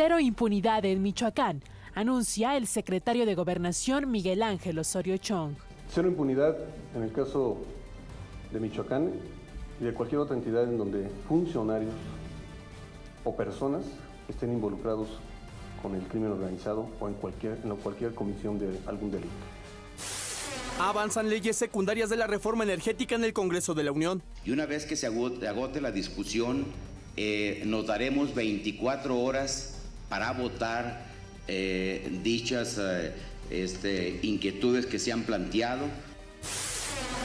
Cero impunidad en Michoacán, anuncia el secretario de Gobernación Miguel Ángel Osorio Chong. Cero impunidad en el caso de Michoacán y de cualquier otra entidad en donde funcionarios o personas estén involucrados con el crimen organizado o en cualquier comisión de algún delito. Avanzan leyes secundarias de la reforma energética en el Congreso de la Unión. Y una vez que se agote la discusión, nos daremos 24 horas para votar dichas inquietudes que se han planteado.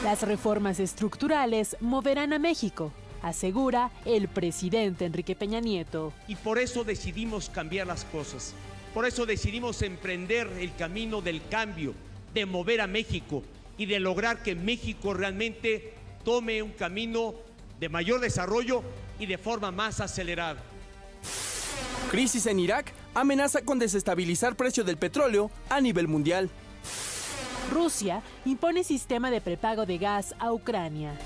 Las reformas estructurales moverán a México, asegura el presidente Enrique Peña Nieto. Y por eso decidimos cambiar las cosas. Por eso decidimos emprender el camino del cambio, de mover a México y de lograr que México realmente tome un camino de mayor desarrollo y de forma más acelerada. Crisis en Irak amenaza con desestabilizar precio del petróleo a nivel mundial. Rusia impone sistema de prepago de gas a Ucrania.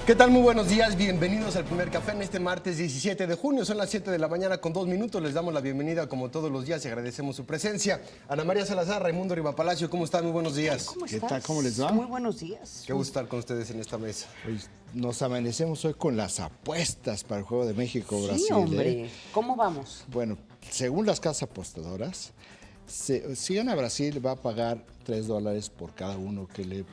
¿Qué tal? Muy buenos días, bienvenidos al Primer Café en este martes 17 de junio, son las 7 de la mañana con 2 minutos, les damos la bienvenida como todos los días y agradecemos su presencia. Ana María Salazar, Raimundo Rivapalacio, ¿cómo están? Muy buenos días. ¿Cómo ¿Qué estás? tal? ¿Cómo les va? Muy buenos días. Qué gusto estar con ustedes en esta mesa. Pues nos amanecemos hoy con las apuestas para el Juego de México-Brasil. Sí, hombre. ¿Cómo vamos? Bueno, según las casas apostadoras, si gana Brasil va a pagar $3 por cada uno que le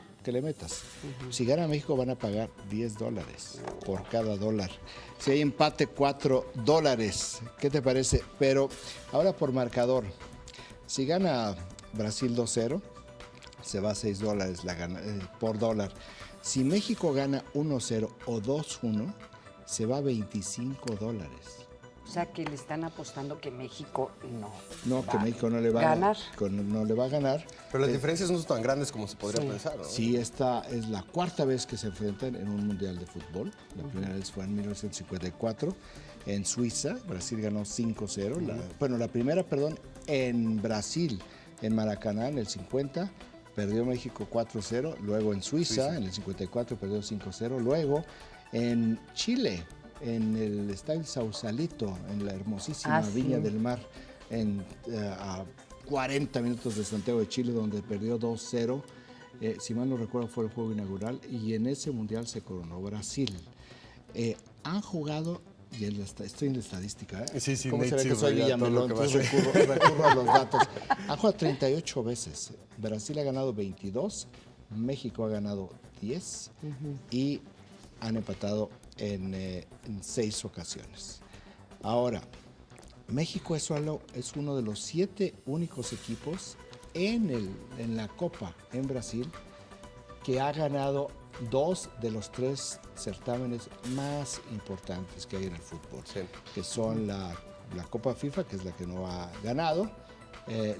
metas. Si gana México van a pagar $10 por cada dólar. Si hay empate, $4. ¿Qué te parece? Pero ahora por marcador. Si gana Brasil 2-0, se va a $6 por dólar. Si México gana 1-0 o 2-1, se va a $25. O sea, que le están apostando que México No, que México no le va ganar. No le va a ganar. Pero las diferencias no son tan grandes como se podría pensar, ¿no? Sí, esta es la cuarta vez que se enfrentan en un mundial de fútbol. La primera vez fue en 1954 en Suiza. Brasil ganó 5-0. La primera, en Brasil, en Maracaná, en el 50. Perdió México 4-0. Luego en Suiza, en el 54, perdió 5-0. Luego en Chile, en el estadio Sausalito, en la hermosísima Viña del Mar, a 40 minutos de Santiago de Chile, donde perdió 2-0. Si mal no recuerdo, fue el juego inaugural, y en ese mundial se coronó Brasil. Han jugado, y estoy en la estadística, Sí, ¿cómo se ve que soy ya Villamelón? Entonces recurro a los datos. Han jugado 38 veces. Brasil ha ganado 22, México ha ganado 10 y han empatado en 6 ocasiones. Ahora, México es uno de los 7 únicos equipos en la Copa en Brasil que ha ganado 2 de los 3 certámenes más importantes que hay en el fútbol, que son la Copa FIFA, que es la que no ha ganado,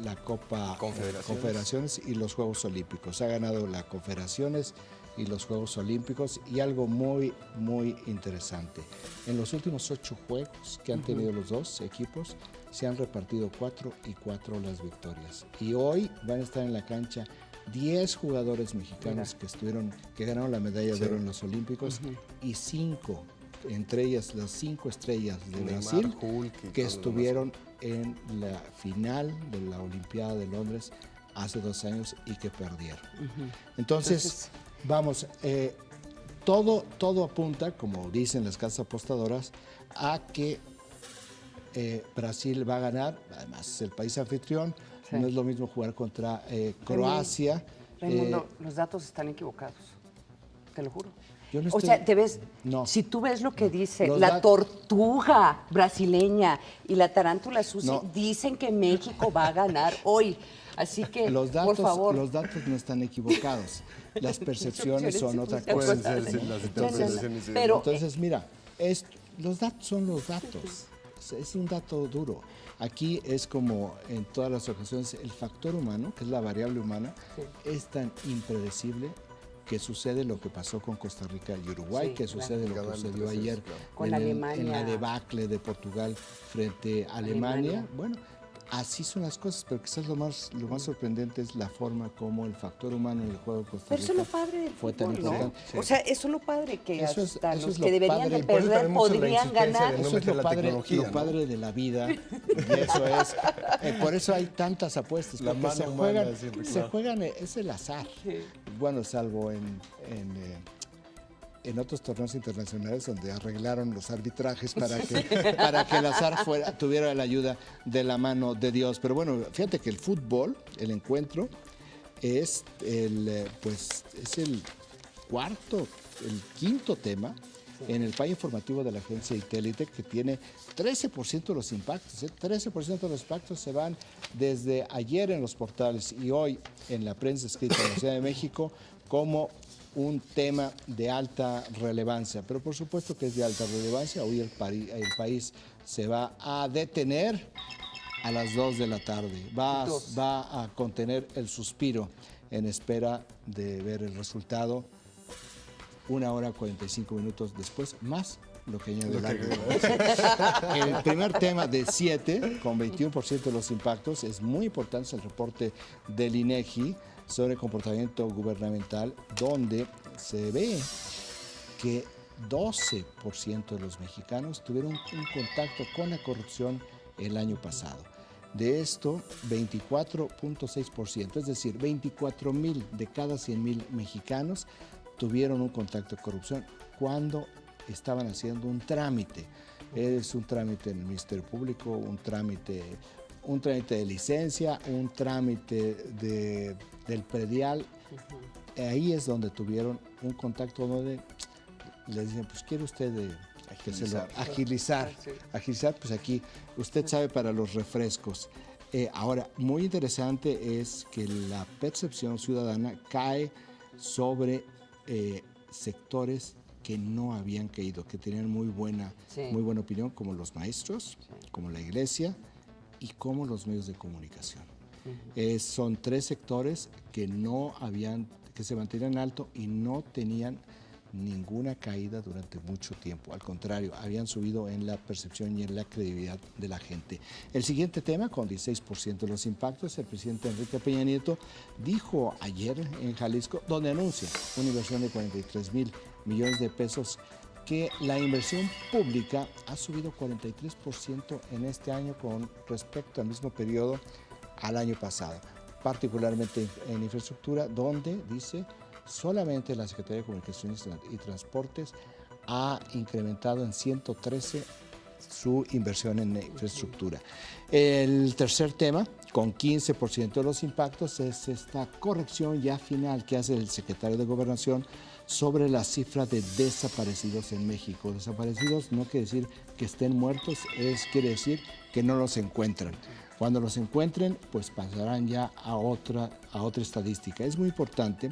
la Copa Confederaciones y los Juegos Olímpicos. Ha ganado la Confederaciones y los Juegos Olímpicos, y algo muy, muy interesante. En los últimos 8 juegos que han tenido los dos equipos, se han repartido 4 y 4 las victorias. Y hoy van a estar en la cancha 10 jugadores mexicanos que ganaron la medalla de oro en los Olímpicos, y 5, entre ellas las 5 estrellas de Brasil, que estuvieron en la final de la Olimpiada de Londres hace 2 años y que perdieron. Entonces vamos, todo apunta, como dicen las casas apostadoras, a que Brasil va a ganar. Además, es el país anfitrión. No es lo mismo jugar contra Croacia. Raimundo, los datos están equivocados, te lo juro. Yo no O sea, te ves, No. si tú ves lo que dice la tortuga brasileña y la tarántula sucia, dicen que México va a ganar hoy. Así que, por favor. Los datos no están equivocados. Las percepciones son otra cosa. Pero, entonces, mira, los datos son los datos. Es un dato duro. Aquí es como en todas las ocasiones, el factor humano, que es la variable humana, es tan impredecible que sucede lo que pasó con Costa Rica y Uruguay, que sucede lo que sucedió ayer con Alemania, en la debacle de Portugal frente a Alemania. Bueno, así son las cosas, pero quizás lo más sorprendente es la forma como el factor humano en el juego de Costa Rica pero eso es lo padre del fue tan fútbol, importante. ¿no? O sea, eso es lo padre, que hasta los lo que deberían padre. de perder podrían ganar. Eso es lo padre de la vida, y eso es, por eso hay tantas apuestas, porque se juegan, es el azar. Sí. Bueno, salvo en otros torneos internacionales donde arreglaron los arbitrajes para que el azar tuviera la ayuda de la mano de Dios. Pero bueno, fíjate que el fútbol, el encuentro, es el quinto tema en el país informativo de la agencia Intelitec, que tiene 13% de los impactos. 13% de los impactos se van desde ayer en los portales y hoy en la prensa escrita de la Ciudad de México como un tema de alta relevancia, pero por supuesto que es de alta relevancia. Hoy el país se va a detener a las 2 de la tarde, va a contener el suspiro en espera de ver el resultado 1 hora 45 minutos después, más lo que añade el árbitro. El primer tema de 7, con 21% de los impactos, es muy importante, es el reporte del INEGI sobre comportamiento gubernamental, donde se ve que 12% de los mexicanos tuvieron un contacto con la corrupción el año pasado. De esto, 24.6%, es decir, 24,000 de cada 100,000 mexicanos tuvieron un contacto de corrupción cuando estaban haciendo un trámite. Es un trámite en el Ministerio Público, un trámite de licencia, un trámite del predial. Ahí es donde tuvieron un contacto donde les dicen, pues quiere usted agilizar, pues aquí usted sabe para los refrescos. Ahora, muy interesante es que la percepción ciudadana cae sobre sectores que no habían caído, que tenían muy buena opinión, como los maestros, como la iglesia y como los medios de comunicación. Son 3 sectores que se mantenían alto y no tenían ninguna caída durante mucho tiempo. Al contrario, habían subido en la percepción y en la credibilidad de la gente. El siguiente tema, con 16% de los impactos, el presidente Enrique Peña Nieto dijo ayer en Jalisco, donde anuncia una inversión de 43,000 millones de pesos, que la inversión pública ha subido 43% en este año con respecto al mismo periodo al año pasado, particularmente en infraestructura, donde dice solamente la Secretaría de Comunicaciones y Transportes ha incrementado en 113 su inversión en infraestructura. El tercer tema, con 15% de los impactos, es esta corrección ya final que hace el secretario de Gobernación sobre la cifra de desaparecidos en México. Desaparecidos no quiere decir que estén muertos, quiere decir que no los encuentran. Cuando los encuentren, pues pasarán ya a otra estadística. Es muy importante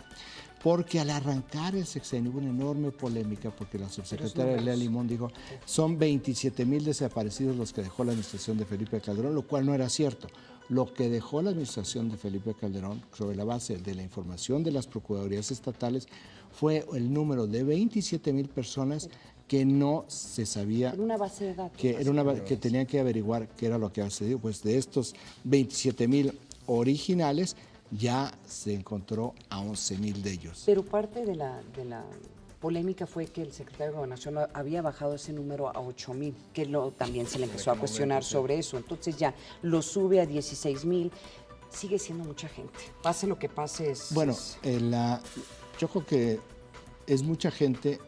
porque al arrancar el sexenio hubo una enorme polémica, porque la subsecretaria Lea Limón dijo, son 27,000 desaparecidos los que dejó la administración de Felipe Calderón, lo cual no era cierto. Lo que dejó la administración de Felipe Calderón, sobre la base de la información de las procuradurías estatales, fue el número de 27,000 personas que no se sabía, era una base de datos, que tenían que averiguar qué era lo que había sucedido. Pues de estos 27,000 originales, ya se encontró a 11,000 de ellos. Pero parte de la polémica fue que el secretario de Gobernación había bajado ese número a 8,000, que también se le empezó a cuestionar sobre eso. Entonces ya lo sube a 16,000. Sigue siendo mucha gente. Pase lo que pase. Bueno, yo creo que es mucha gente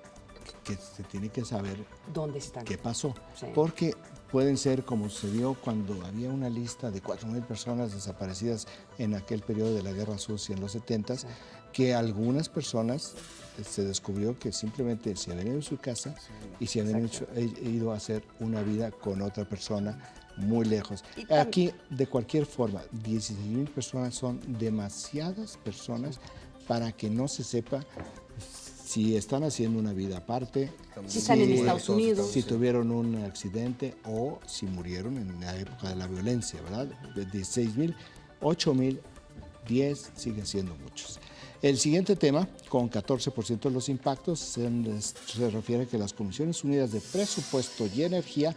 que se tiene que saber dónde están, qué pasó. Sí. Porque pueden ser, como sucedió cuando había una lista de 4,000 personas desaparecidas en aquel periodo de la Guerra Sucia en los 70s, sí, que algunas personas se descubrió que simplemente se habían ido a su casa, sí, y se habían ido a hacer una vida con otra persona muy lejos. Aquí, de cualquier forma, 16,000 personas son demasiadas personas para que no se sepa si están haciendo una vida aparte, si están en Estados Unidos, si tuvieron un accidente o si murieron en la época de la violencia, ¿verdad? De 16,000, 8,000, 10 siguen siendo muchos. El siguiente tema, con 14% de los impactos, se refiere a que las Comisiones Unidas de Presupuesto y Energía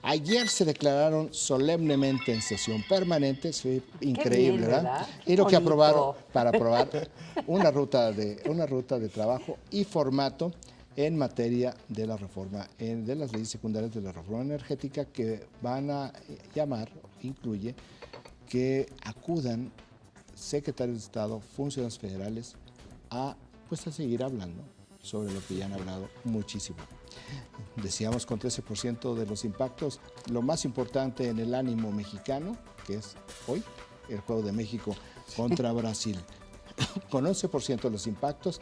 Ayer se declararon solemnemente en sesión permanente, sí, increíble, bien, ¿verdad? Qué Y lo que bonito. aprobaron para aprobar una ruta de trabajo y formato en materia de la reforma, de las leyes secundarias de la reforma energética, que van a incluye que acudan secretarios de Estado, funcionarios federales, a seguir hablando sobre lo que ya han hablado muchísimo. Decíamos con 13% de los impactos, lo más importante en el ánimo mexicano, que es hoy el juego de México contra Brasil, con 11% de los impactos,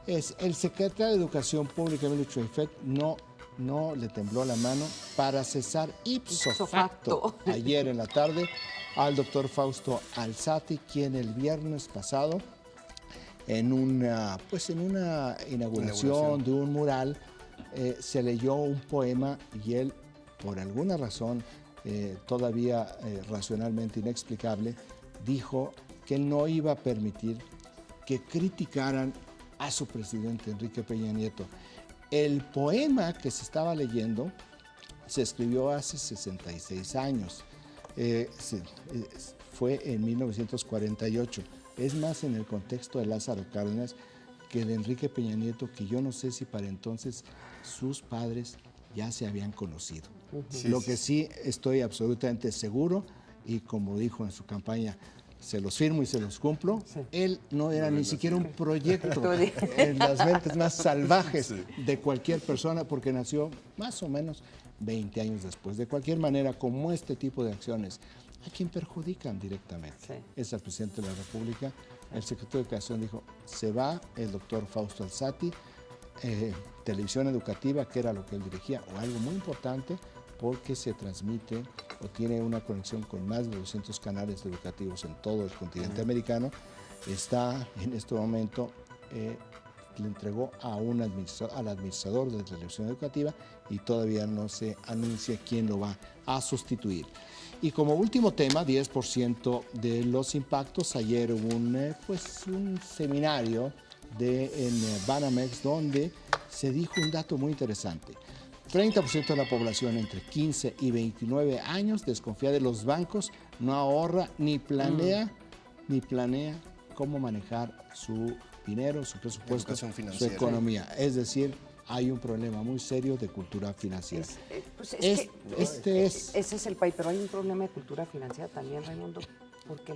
es el secretario de Educación Pública, Emilio Chueifet, no le tembló la mano para cesar ipso facto ayer en la tarde al doctor Fausto Alzati, quien el viernes pasado, en una inauguración de un mural, se leyó un poema y él, por alguna razón todavía racionalmente inexplicable, dijo que no iba a permitir que criticaran a su presidente Enrique Peña Nieto. El poema que se estaba leyendo se escribió hace 66 años, fue en 1948. Es más en el contexto de Lázaro Cárdenas que de Enrique Peña Nieto, que yo no sé si para entonces sus padres ya se habían conocido. Lo que sí estoy absolutamente seguro, y como dijo en su campaña, se los firmo y se los cumplo, él no era ni siquiera un proyecto en las mentes más salvajes de cualquier persona, porque nació más o menos 20 años después. De cualquier manera, como este tipo de acciones a quien perjudican directamente es al presidente de la República, el secretario de Educación dijo, se va el doctor Fausto Alzati, televisión educativa, que era lo que él dirigía, o algo muy importante, porque se transmite o tiene una conexión con más de 200 canales educativos en todo el continente americano, está en este momento, le entregó al administrador de televisión educativa y todavía no se anuncia quién lo va a sustituir. Y como último tema, 10% de los impactos, ayer hubo un seminario en Banamex donde se dijo un dato muy interesante. 30% de la población entre 15 y 29 años desconfía de los bancos, no ahorra ni planea cómo manejar su dinero, su presupuesto, su economía. Es decir, hay un problema muy serio de cultura financiera. Ese es el país, pero hay un problema de cultura financiera también, Raimundo, porque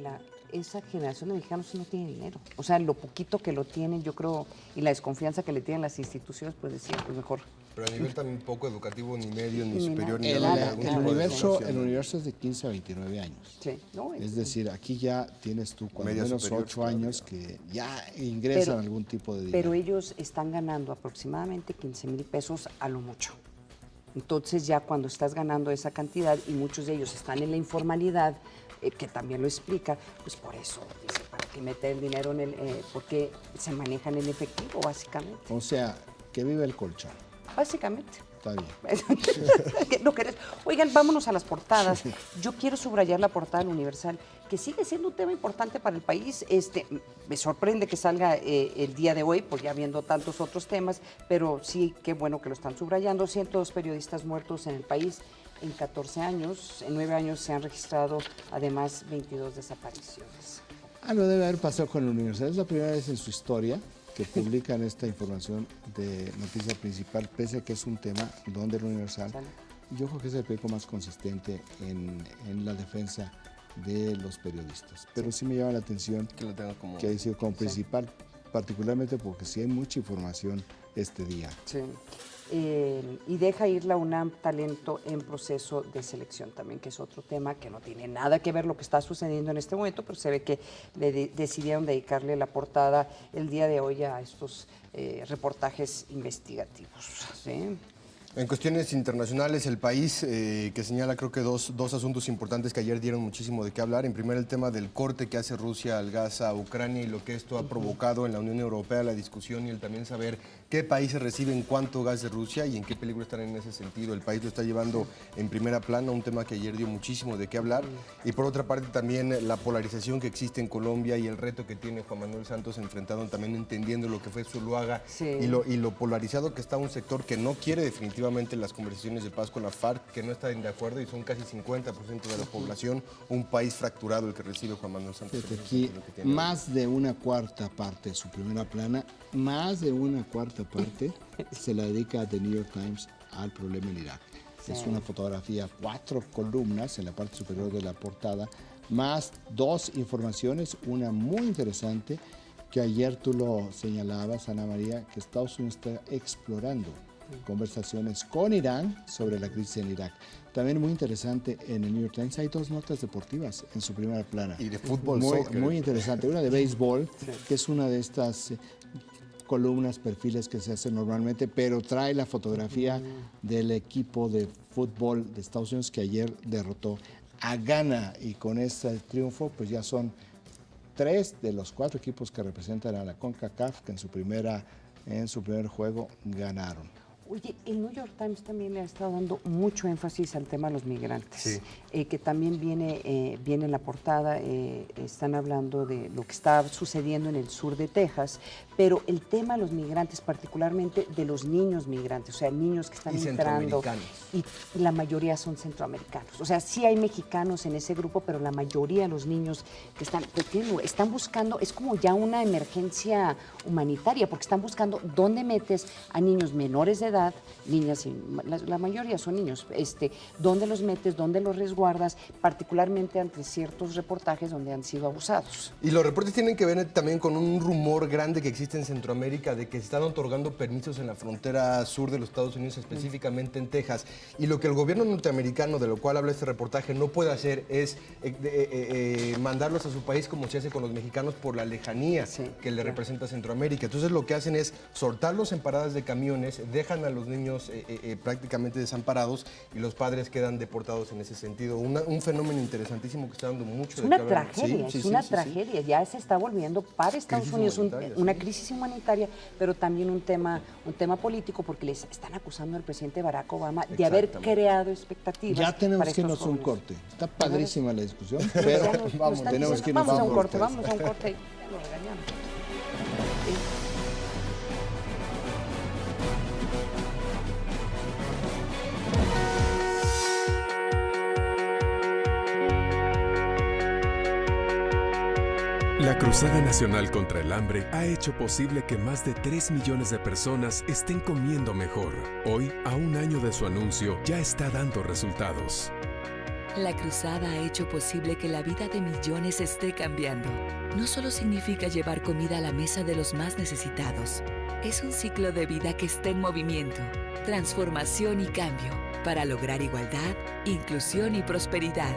esa generación de mexicanos no tiene dinero. O sea, lo poquito que lo tienen, yo creo, y la desconfianza que le tienen las instituciones, pues decir, pues mejor. Pero a nivel también poco educativo, ni medio, ni superior, ni nada. El universo es de 15 a 29 años. Sí, ¿no? Es decir, aquí ya tienes tú cuando menos 8 años que ya ingresan algún tipo de dinero. Pero ellos están ganando aproximadamente 15,000 pesos a lo mucho. Entonces ya cuando estás ganando esa cantidad y muchos de ellos están en la informalidad, que también lo explica, pues por eso dice, ¿para qué meter el dinero en porque se manejan en efectivo, básicamente? O sea, que vive el colchón. Básicamente. Está bien. ¿No querés? Oigan, vámonos a las portadas. Yo quiero subrayar la portada del Universal, que sigue siendo un tema importante para el país. Me sorprende que salga el día de hoy, pues ya viendo tantos otros temas, pero sí, qué bueno que lo están subrayando. 102 periodistas muertos en el país en 14 años. En 9 años se han registrado, además, 22 desapariciones. Algo debe haber pasado con el Universal. Es la primera vez en su historia que publican esta información de noticia principal, pese a que es un tema donde el Universal, yo creo que es el periódico más consistente en la defensa de los periodistas. Pero sí me llama la atención que haya sido como principal, particularmente porque sí hay mucha información este día. Sí. Y deja ir la UNAM talento en proceso de selección también, que es otro tema que no tiene nada que ver lo que está sucediendo en este momento, pero se ve que decidieron dedicarle la portada el día de hoy a estos reportajes investigativos. ¿Sí? En cuestiones internacionales, el país que señala creo que dos asuntos importantes que ayer dieron muchísimo de qué hablar. En primer, el tema del corte que hace Rusia al gas a Ucrania y lo que esto ha provocado en la Unión Europea, la discusión y el también saber qué países reciben cuánto gas de Rusia y en qué peligro están en ese sentido. El país lo está llevando en primera plana, un tema que ayer dio muchísimo de qué hablar. Y por otra parte también la polarización que existe en Colombia y el reto que tiene Juan Manuel Santos enfrentado también entendiendo lo que fue Zuluaga y lo polarizado que está un sector que no quiere definitivamente nuevamente las conversaciones de paz con la FARC, que no están de acuerdo y son casi 50% de la población, un país fracturado el que recibe Juan Manuel Santos. Aquí, más de una cuarta parte de su primera plana, más de una cuarta parte se la dedica a The New York Times al problema en Irak. Sí. Es una fotografía, 4 columnas en la parte superior de la portada, más 2 informaciones, una muy interesante, que ayer tú lo señalabas, Ana María, que Estados Unidos está explorando conversaciones con Irán sobre la crisis en Irak. También muy interesante, en el New York Times hay 2 notas deportivas en su primera plana. Y de fútbol, muy interesante. Una de béisbol, que es una de estas columnas, perfiles que se hacen normalmente, pero trae la fotografía del equipo de fútbol de Estados Unidos que ayer derrotó a Ghana, y con este triunfo pues ya son 3 de los 4 equipos que representan a la CONCACAF que en su primer juego ganaron. Oye, el New York Times también le ha estado dando mucho énfasis al tema de los migrantes, que también viene en la portada. Están hablando de lo que está sucediendo en el sur de Texas, pero el tema de los migrantes, particularmente de los niños migrantes, o sea, niños que están entrando, y la mayoría son centroamericanos. O sea, sí hay mexicanos en ese grupo, pero la mayoría de los niños que están buscando, es como ya una emergencia humanitaria, porque están buscando dónde metes a niños menores de edad, niñas, y la mayoría son niños, dónde los metes, dónde los resguardas, particularmente ante ciertos reportajes donde han sido abusados. Y los reportes tienen que ver también con un rumor grande que existe en Centroamérica de que se están otorgando permisos en la frontera sur de los Estados Unidos, específicamente en Texas, y lo que el gobierno norteamericano, de lo cual habla este reportaje, no puede hacer es mandarlos a su país como se hace con los mexicanos por la lejanía que le representa a Centroamérica. Entonces lo que hacen es soltarlos en paradas de camiones, dejan a los niños prácticamente desamparados y los padres quedan deportados en ese sentido. Un fenómeno interesantísimo que está dando mucho de qué hablar. Es una tragedia, ya se está volviendo para Estados Unidos una crisis humanitaria, pero también un tema político, porque les están acusando al presidente Barack Obama de haber creado expectativas. Ya tenemos que irnos a un corte. Está padrísima la discusión, pero tenemos que irnos a un corte. Vamos a un corte. Lo regañamos. La Cruzada Nacional contra el Hambre ha hecho posible que más de 3 millones de personas estén comiendo mejor. Hoy, a un año de su anuncio, ya está dando resultados. La Cruzada ha hecho posible que la vida de millones esté cambiando. No solo significa llevar comida a la mesa de los más necesitados. Es un ciclo de vida que está en movimiento, transformación y cambio, para lograr igualdad, inclusión y prosperidad.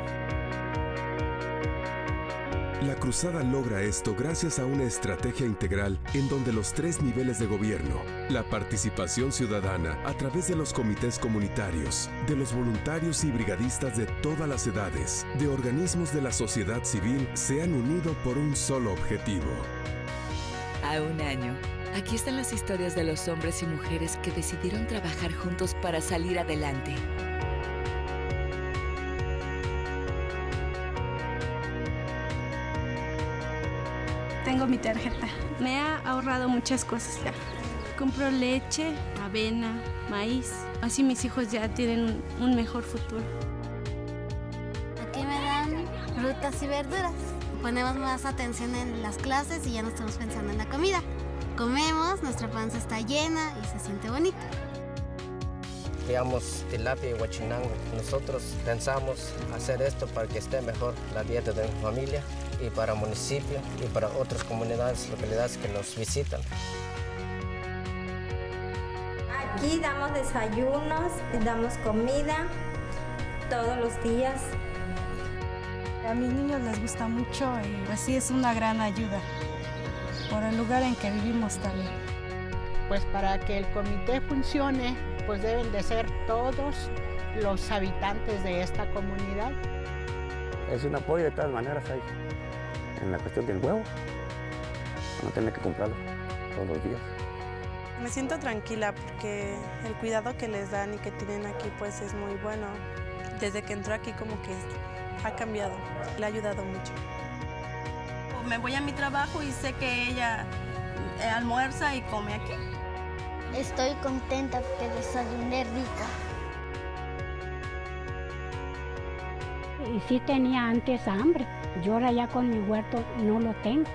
La Cruzada logra esto gracias a una estrategia integral en donde los 3 niveles de gobierno, la participación ciudadana a través de los comités comunitarios, de los voluntarios y brigadistas de todas las edades, de organismos de la sociedad civil, se han unido por un solo objetivo. A un año, aquí están las historias de los hombres y mujeres que decidieron trabajar juntos para salir adelante. Tengo mi tarjeta. Me ha ahorrado muchas cosas ya. Compro leche, avena, maíz. Así mis hijos ya tienen un mejor futuro. Aquí me dan frutas y verduras. Ponemos más atención en las clases y ya no estamos pensando en la comida. Comemos, nuestra panza está llena y se siente bonito. Criamos tilapia y huachinango. Nosotros pensamos hacer esto para que esté mejor la dieta de mi familia y para el municipio y para otras comunidades, localidades que nos visitan. Aquí damos desayunos, damos comida todos los días. A mis niños les gusta mucho y pues sí es una gran ayuda por el lugar en que vivimos también. Pues para que el comité funcione, pues deben de ser todos los habitantes de esta comunidad. Es un apoyo de todas maneras ahí, en la cuestión del huevo, no tener que comprarlo todos los días. Me siento tranquila porque el cuidado que les dan y que tienen aquí pues es muy bueno. Desde que entró aquí como que ha cambiado, le ha ayudado mucho. Me voy a mi trabajo y sé que ella almuerza y come aquí. Estoy contenta porque desayuné rico. Y sí tenía antes hambre. Yo ahora ya con mi huerto no lo tengo,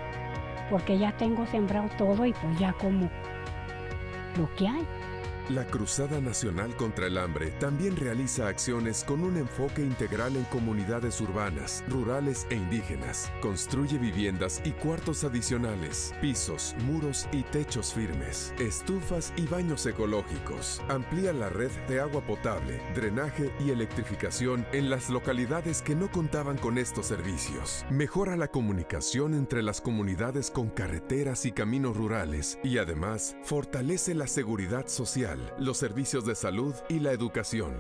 porque ya tengo sembrado todo y pues ya como lo que hay. La Cruzada Nacional contra el Hambre también realiza acciones con un enfoque integral en comunidades urbanas, rurales e indígenas. Construye viviendas y cuartos adicionales, pisos, muros y techos firmes, estufas y baños ecológicos. Amplía la red de agua potable, drenaje y electrificación en las localidades que no contaban con estos servicios. Mejora la comunicación entre las comunidades con carreteras y caminos rurales y además fortalece la seguridad social, los servicios de salud y la educación.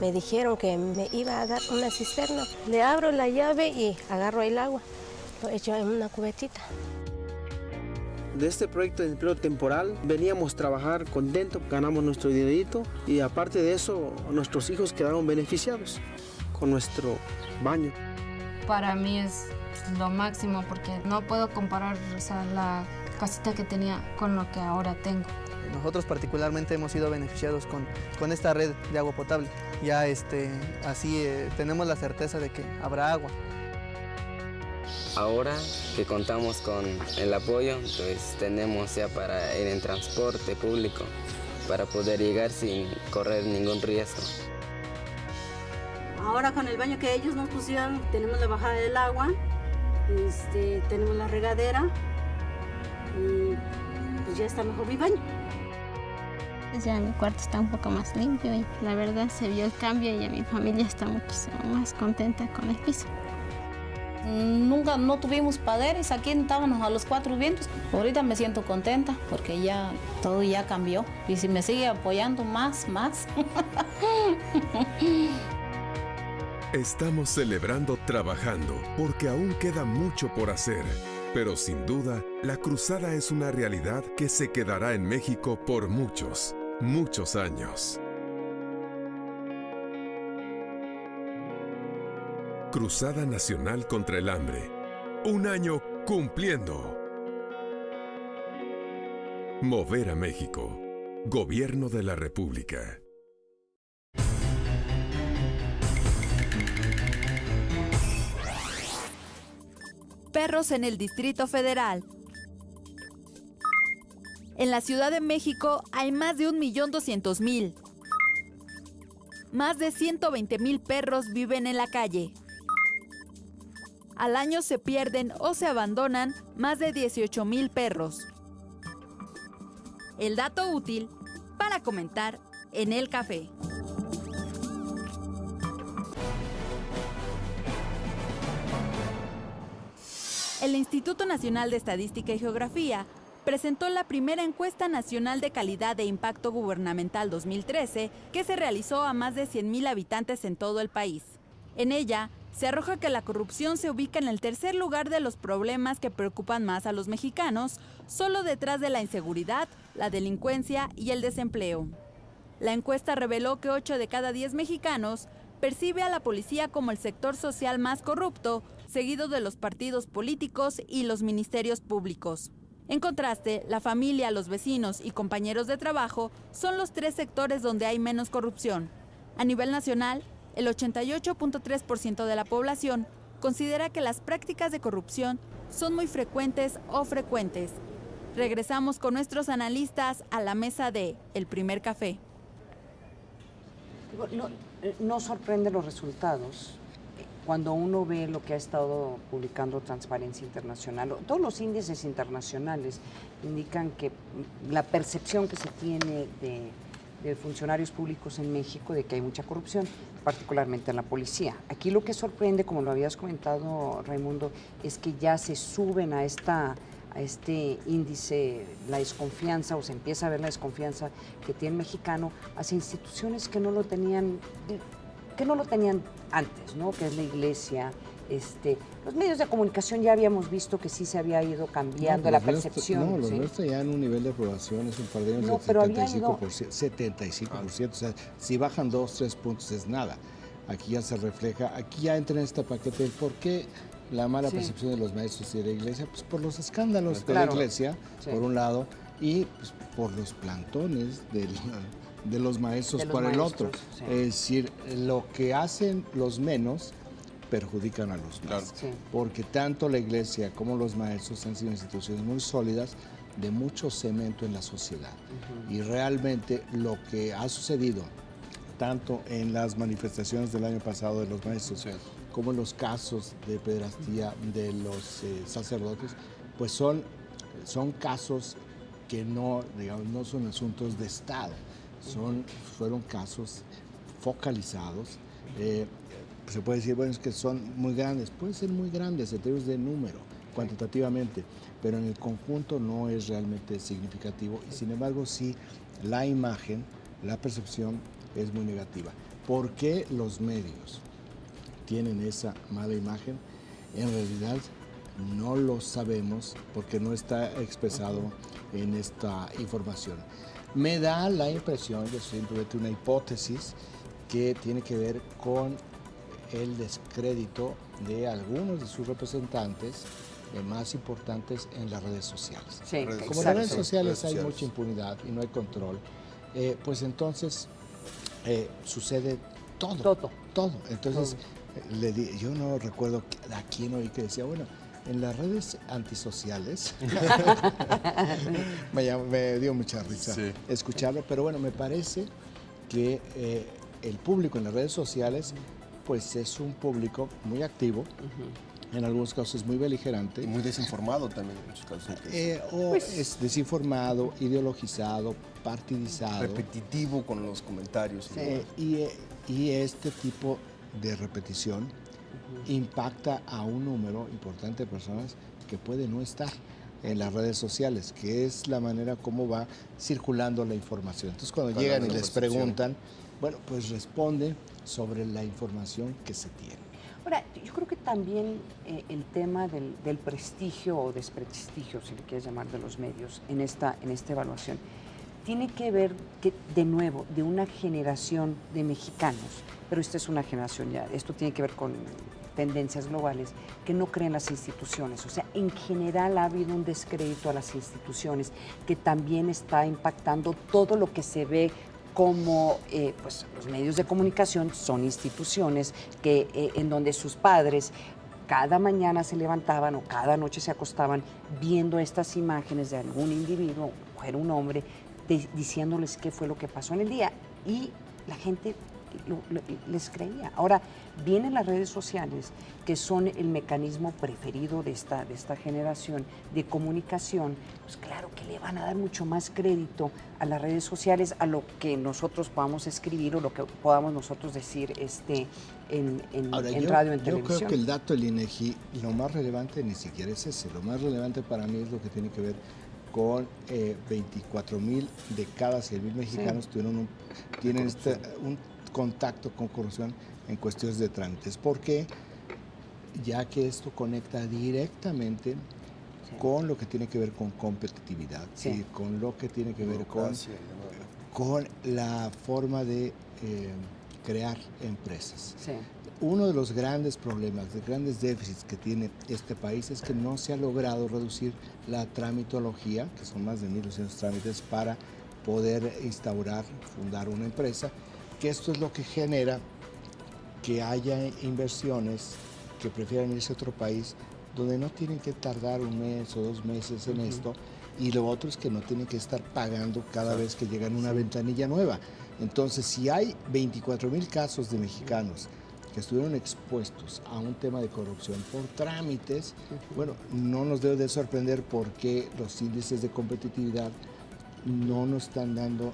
Me dijeron que me iba a dar una cisterna. Le abro la llave y agarro el agua. Lo echo en una cubetita. De este proyecto de empleo temporal veníamos a trabajar contento, ganamos nuestro dinerito y aparte de eso nuestros hijos quedaron beneficiados con nuestro baño. Para mí es lo máximo porque no puedo comparar, o sea, la casita que tenía con lo que ahora tengo. Nosotros particularmente hemos sido beneficiados con esta red de agua potable. Ya así tenemos la certeza de que habrá agua. Ahora que contamos con el apoyo, pues tenemos ya para ir en transporte público, para poder llegar sin correr ningún riesgo. Ahora con el baño que ellos nos pusieron, tenemos la bajada del agua, tenemos la regadera y pues ya está mejor mi baño. Ya mi cuarto está un poco más limpio y la verdad se vio el cambio y mi familia está muchísimo más contenta con el piso. Nunca no tuvimos padres, aquí estábamos a los cuatro vientos. Ahorita me siento contenta porque ya todo ya cambió y si me sigue apoyando más. Estamos celebrando trabajando porque aún queda mucho por hacer. Pero sin duda, la cruzada es una realidad que se quedará en México por muchos, muchos años. Cruzada Nacional contra el Hambre. Un año cumpliendo. Mover a México. Gobierno de la República. Perros en el Distrito Federal. En la Ciudad de México hay más de 1.200.000. Más de 120.000 perros viven en la calle. Al año se pierden o se abandonan más de 18.000 perros. El dato útil para comentar en el café. El Instituto Nacional de Estadística y Geografía presentó la primera encuesta nacional de calidad e impacto gubernamental 2013 que se realizó a más de 100.000 habitantes en todo el país. En ella, se arroja que la corrupción se ubica en el tercer lugar de los problemas que preocupan más a los mexicanos, solo detrás de la inseguridad, la delincuencia y el desempleo. La encuesta reveló que 8 de cada 10 mexicanos percibe a la policía como el sector social más corrupto, seguido de los partidos políticos y los ministerios públicos. En contraste, la familia, los vecinos y compañeros de trabajo son los 3 sectores donde hay menos corrupción. A nivel nacional, el 88.3% de la población considera que las prácticas de corrupción son muy frecuentes o frecuentes. Regresamos con nuestros analistas a la mesa de El Primer Café. No sorprende los resultados. Cuando uno ve lo que ha estado publicando Transparencia Internacional, todos los índices internacionales indican que la percepción que se tiene de funcionarios públicos en México de que hay mucha corrupción, particularmente en la policía. Aquí lo que sorprende, como lo habías comentado, Raimundo, es que ya se suben a este índice la desconfianza, o se empieza a ver la desconfianza que tiene el mexicano hacia instituciones que no lo tenían antes, ¿no? Que es la iglesia. Los medios de comunicación ya habíamos visto que sí se había ido cambiando la percepción. Los nuestros ya en un nivel de aprobación es un par de años del 75%. O sea, si bajan 2-3 puntos es nada. Aquí ya se refleja, aquí ya entra en este paquete el por qué la mala percepción de los maestros y de la iglesia, pues por los escándalos de la iglesia, por un lado, y pues, por los plantones de los maestros De los por el maestros, otro. sí. Es decir, lo que hacen los menos perjudican a los más. Sí. Porque tanto la iglesia como los maestros han sido instituciones muy sólidas, de mucho cemento en la sociedad. Y realmente lo que ha sucedido, tanto en las manifestaciones del año pasado de los maestros, como en los casos de pederastía de los sacerdotes, pues son casos que no, digamos, no son asuntos de Estado, fueron casos focalizados. Se puede decir, bueno, es que son muy grandes, pueden ser muy grandes en términos de número, cuantitativamente, pero en el conjunto no es realmente significativo y sin embargo sí la imagen, la percepción es muy negativa. ¿Por qué los medios tienen esa mala imagen? En realidad no lo sabemos porque no está expresado en esta información. Me da la impresión, yo simplemente una hipótesis, que tiene que ver con el descrédito de algunos de sus representantes más importantes en las redes sociales. Sí, como en las redes sociales hay mucha impunidad y no hay control, pues entonces sucede todo. Entonces, yo no recuerdo a quién oí que decía, bueno, en las redes antisociales, me dio mucha risa escucharlo, pero bueno, me parece que el público en las redes sociales pues es un público muy activo, en algunos casos es muy beligerante. Y muy desinformado también en muchos casos. Es desinformado, ideologizado, partidizado. Repetitivo con los comentarios. Y este tipo de repetición impacta a un número importante de personas que puede no estar en las redes sociales, que es la manera como va circulando la información. Entonces cuando llegan y les preguntan, bueno, pues responden sobre la información que se tiene. Ahora, yo creo que también el tema del prestigio o desprestigio, si le quieres llamar, de los medios en esta evaluación, tiene que ver, de nuevo, de una generación de mexicanos, pero esta es una generación ya, esto tiene que ver con tendencias globales, que no creen las instituciones. O sea, en general ha habido un descrédito a las instituciones que también está impactando todo lo que se ve como pues los medios de comunicación son instituciones que, en donde sus padres cada mañana se levantaban o cada noche se acostaban viendo estas imágenes de algún individuo, mujer, un hombre, diciéndoles qué fue lo que pasó en el día, y la gente les creía. Ahora vienen las redes sociales, que son el mecanismo preferido de esta generación de comunicación. Pues claro que le van a dar mucho más crédito a las redes sociales, a lo que nosotros podamos escribir o lo que podamos nosotros decir en radio, en televisión. Yo creo que el dato del INEGI, lo más relevante ni siquiera es ese. Lo más relevante para mí es lo que tiene que ver con 24,000 de cada 100,000 mexicanos tienen un contacto con corrupción en cuestiones de trámites. ¿Por qué? Ya que esto conecta directamente con lo que tiene que ver con competitividad, con lo que tiene que ver con la forma de crear empresas. Uno de los grandes problemas, de grandes déficits que tiene este país es que no se ha logrado reducir la tramitología, que son más de 1.200 trámites, para poder instaurar, fundar una empresa, que esto es lo que genera que haya inversiones que prefieran irse a otro país donde no tienen que tardar 1 mes o 2 meses en esto, y lo otro es que no tienen que estar pagando cada vez que llegan una ventanilla nueva. Entonces, si hay 24,000 casos de mexicanos que estuvieron expuestos a un tema de corrupción por trámites, bueno, no nos debe de sorprender porque los índices de competitividad no nos están dando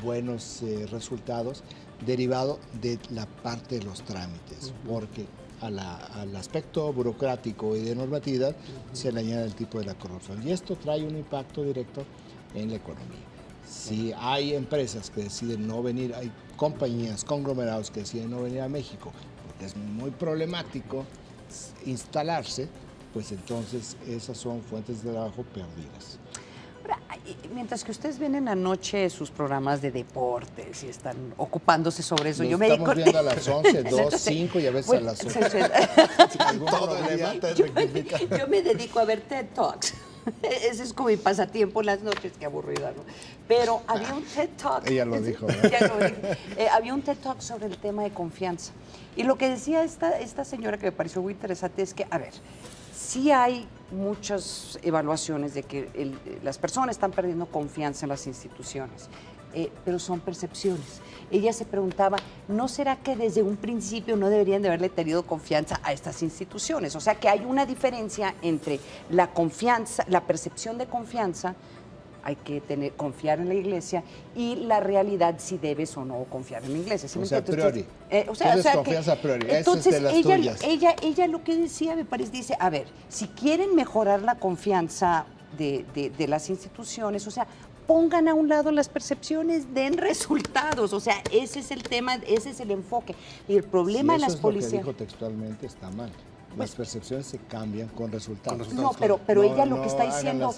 buenos resultados derivado de la parte de los trámites, porque al aspecto burocrático y de normatividad se le añade el tipo de la corrupción, y esto trae un impacto directo en la economía. Si hay empresas que deciden no venir, hay compañías, conglomerados que deciden no venir a México porque es muy problemático instalarse, pues entonces esas son fuentes de trabajo perdidas. Ahora, mientras que ustedes ven en la noche sus programas de deportes y están ocupándose sobre eso, yo me dedico... Estamos viendo a las 11, 2, 5 y a veces a las 8. Yo me dedico a ver TED Talks. Ese es como mi pasatiempo en las noches, qué aburrida, ¿no? Pero había un TED Talk. Ella lo dijo, Ella lo dijo. Había un TED Talk sobre el tema de confianza. Y lo que decía esta señora, que me pareció muy interesante, es que, a ver, sí hay muchas evaluaciones de que las personas están perdiendo confianza en las instituciones, pero son percepciones. Ella se preguntaba, ¿no será que desde un principio no deberían de haberle tenido confianza a estas instituciones? O sea, que hay una diferencia entre la confianza, la percepción de confianza, hay que confiar en la iglesia, y la realidad si debes o no confiar en la iglesia. ¿Sí? O sea, a priori. O sea, confianza a priori. Entonces, esa es de las tuyas. ella lo que decía, me parece, dice, a ver, si quieren mejorar la confianza de las instituciones, o sea, pongan a un lado las percepciones, den resultados. O sea, ese es el tema, ese es el enfoque. Y el problema de las policías... Lo que dijo textualmente está mal. Las percepciones se cambian con resultados. No, pero ella lo que está diciendo,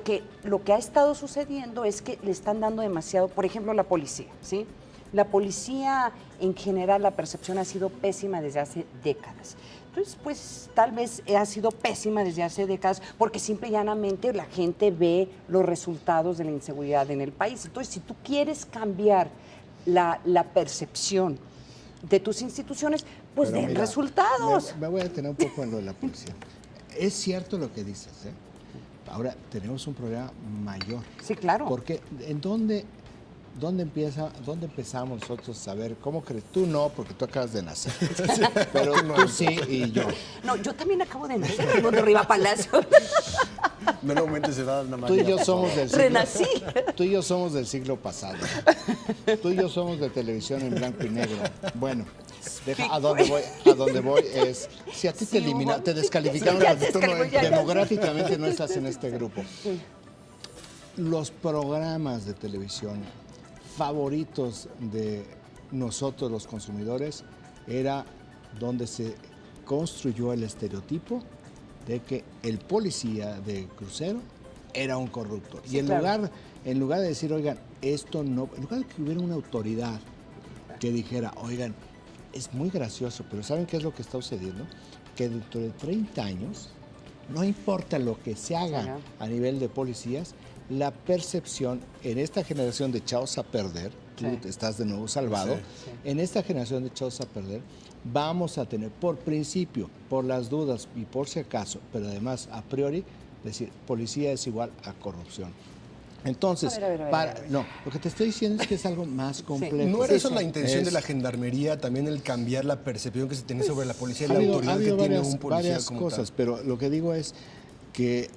que lo que ha estado sucediendo es que le están dando demasiado, por ejemplo, la policía, ¿sí? La policía, en general, la percepción ha sido pésima desde hace décadas. Entonces, pues, tal vez ha sido pésima desde hace décadas porque simple y llanamente la gente ve los resultados de la inseguridad en el país. Entonces, si tú quieres cambiar la percepción de tus instituciones, pues den resultados. Me voy a detener un poco en lo de la policía. Es cierto lo que dices, ¿eh? Ahora tenemos un problema mayor. Sí, claro. Porque ¿en dónde empezamos nosotros a ver? ¿Cómo crees? Tú no, porque tú acabas de nacer. Pero tú sí y yo. No, yo también acabo de nacer, vengo de Riva Palacio. Menos se da una Tú y yo somos del siglo... Renací. Tú y yo somos del siglo pasado. Tú y yo somos de televisión en blanco y negro. Bueno, a dónde voy es... Si a ti te descalificaron, demográficamente no estás en este grupo. Los programas de televisión favoritos de nosotros los consumidores era donde se construyó el estereotipo de que el policía de crucero era un corrupto. Sí, y en lugar de decir, oigan, esto no, en lugar de que hubiera una autoridad que dijera, oigan, es muy gracioso, pero ¿saben qué es lo que está sucediendo? Que dentro de 30 años, no importa lo que se haga a nivel de policías, la percepción en esta generación de echados a perder, tú estás de nuevo salvado, en esta generación de echados a perder, vamos a tener por principio, por las dudas y por si acaso, pero además a priori, decir, policía es igual a corrupción. Entonces, no, lo que te estoy diciendo es que es algo más complejo. ¿No era eso la intención de la gendarmería, también el cambiar la percepción que se tiene sobre la policía y la autoridad que tiene un policía varias como cosas, tal? Pero lo que digo es que